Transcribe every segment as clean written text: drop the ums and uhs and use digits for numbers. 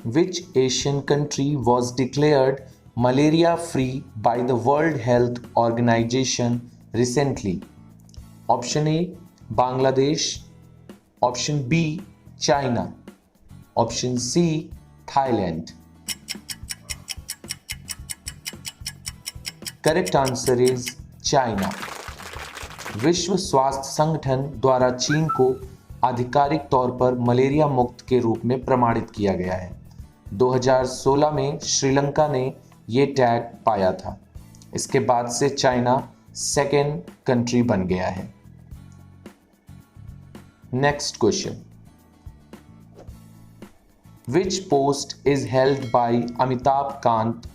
Which Asian country was declared malaria free by the World Health Organization recently? Option A Bangladesh, option B China, option C Thailand. Correct answer is China. विश्व स्वास्थ्य संगठन द्वारा चीन को आधिकारिक तौर पर मलेरिया मुक्त के रूप में प्रमाणित किया गया है। 2016 में श्रीलंका ने ये टैग पाया था। इसके बाद से चाइना सेकेंड कंट्री बन गया है। Next question, which post is held by Amitabh Kant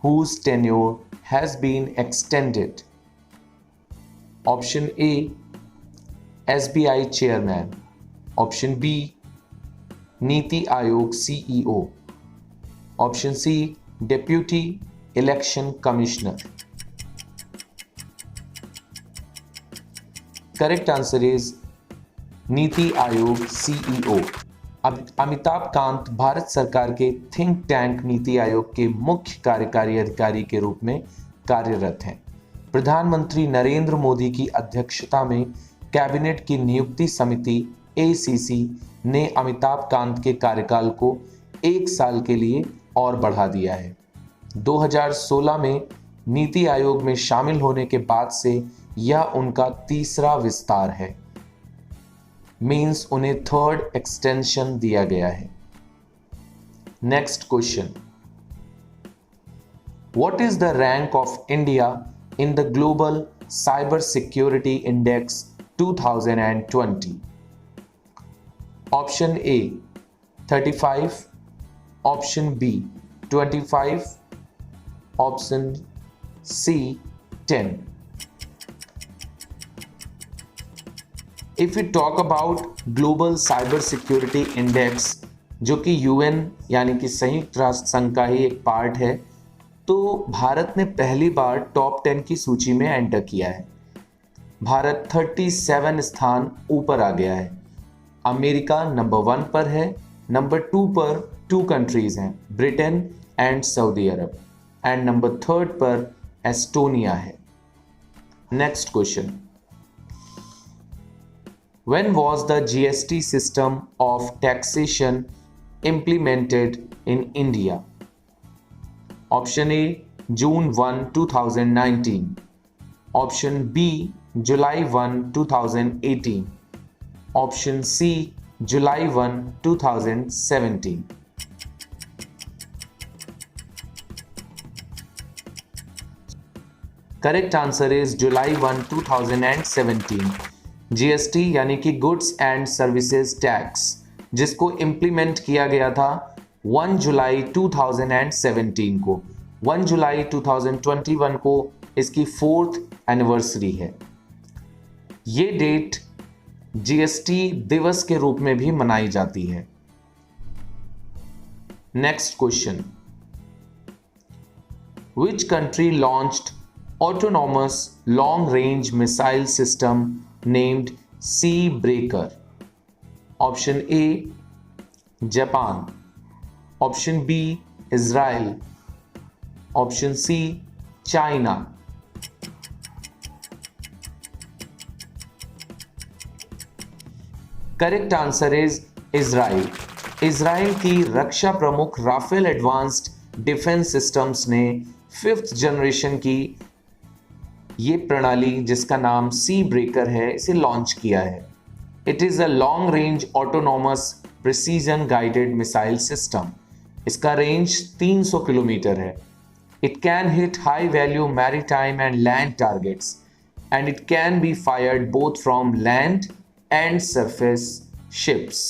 whose tenure has been extended? Option A SBI chairman, option B NITI Aayog CEO, option C deputy election commissioner. Correct answer is NITI Aayog CEO. अब अमिताभ कांत भारत सरकार के think tank NITI Aayog के मुख्य कार्यकारी अधिकारी के रूप में कार्यरत हैं। प्रधानमंत्री नरेंद्र मोदी की अध्यक्षता में कैबिनेट की नियुक्ति समिति ACC ने अमिताभ कांत के कार्यकाल को 1 साल के लिए और बढ़ा दिया है। 2016 में नीति आयोग में शामिल होने के बाद से यह उनका तीसरा विस्तार है। मीन्स उन्हें थर्ड एक्सटेंशन दिया गया है। Next question, what is the rank of India in the Global Cyber Security Index 2020? Option A 35, option B 25, option C 10. If we talk about Global Cyber Security Index, जो कि UN यानी कि संयुक्त राष्ट्र संघ का ही एक पार्ट है, तो भारत ने पहली बार टॉप 10 की सूची में एंटर किया है। भारत 37 स्थान ऊपर आ गया है। अमेरिका नंबर 1 पर है, नंबर 2 पर 2 कंट्रीज हैं, Britain and Saudi Arab, and number 3 पर एस्टोनिया है। Next question, when was the GST system of taxation implemented in India? Option A June 1, 2019, option B July 1, 2018, option C July 1, 2017. Correct answer is July 1, 2017. GST यानी कि goods and services tax, जिसको implement किया गया था 1 जुलाई 2017 को। 1 जुलाई 2021 को इसकी 4th anniversary है। ये डेट GST दिवस के रूप में भी मनाई जाती है। Next question, which country launched autonomous long range missile system named Sea Breaker? Option A Japan, option B Israel, option C China. Correct answer is Israel. Israel की रक्षा प्रमुख राफेल एडवांस्ड डिफेंस सिस्टम्स ने 5th generation की ये प्रणाली, जिसका नाम सी breaker है, इसे लॉन्च किया है। It is a long range autonomous precision guided missile system. इसका रेंज 300 किलोमीटर है। It can hit high value maritime and land targets and it can be fired both from land and surface ships.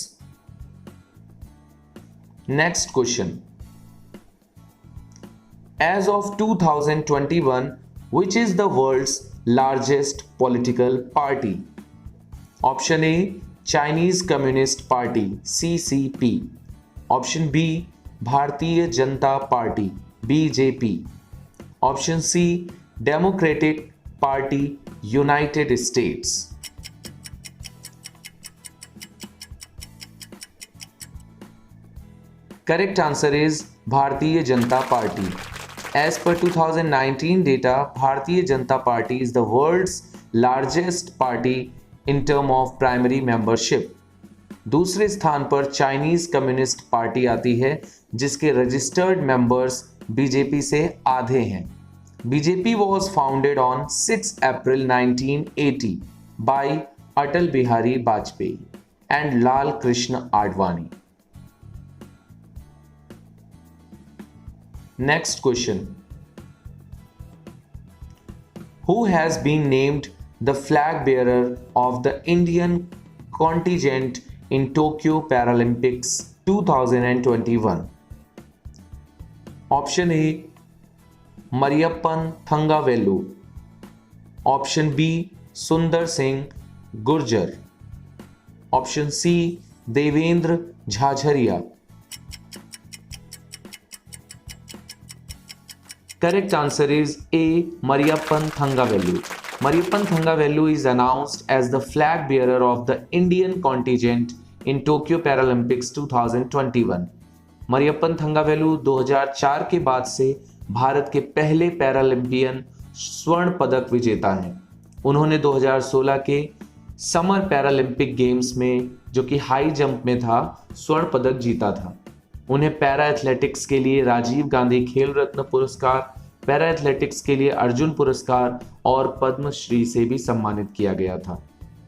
Next question, as of 2021, which is the world's largest political party? Option A Chinese Communist Party CCP, option B Bharatiya Janata Party BJP, option C Democratic Party United States. Correct answer is Bharatiya Janata Party. As per 2019 data, Bharatiya Janata Party is the world's largest party in term of primary membership. दूसरे स्थान पर Chinese communist party आती है जिसके registered members BJP से आधे हैं. BJP was founded on 6 April 1980 by Atal Bihari Vajpayee and Lal Krishna Advani. Next question. Who has been named the flag bearer of the Indian contingent in Tokyo Paralympics 2021? Option A, Mariyappan Thangavelu. Option B, Sundar Singh Gurjar. Option C, Devendra Jhajharia. Correct answer is A, Mariyappan Thangavelu. Mariyappan Thangavelu is announced as the flag bearer of the Indian contingent in Tokyo Paralympics 2021. Mariyappan Thangavelu 2004 के बाद से भारत के पहले Paralympian स्वर्ण पदक विजेता हैं. उन्होंने 2016 के समर पैरालंपिक गेम्स में, जो कि हाई जंप में था, स्वर्ण पदक जीता था. उन्हें पैरा एथलेटिक्स के लिए राजीव गांधी खेल रत्न पुरस्कार, पैरा एथलेटिक्स के लिए अर्जुन पुरस्कार और पद्मश्री से भी सम्मानित किया गया था.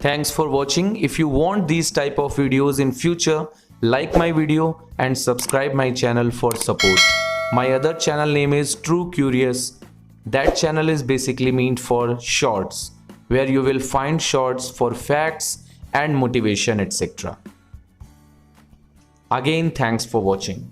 Thanks for watching. If you want these type of videos in future, like my video and subscribe my channel for support. My other channel name is True Curious. That channel is basically meant for shorts, where you will find shorts for facts and motivation, etc. Again, thanks for watching.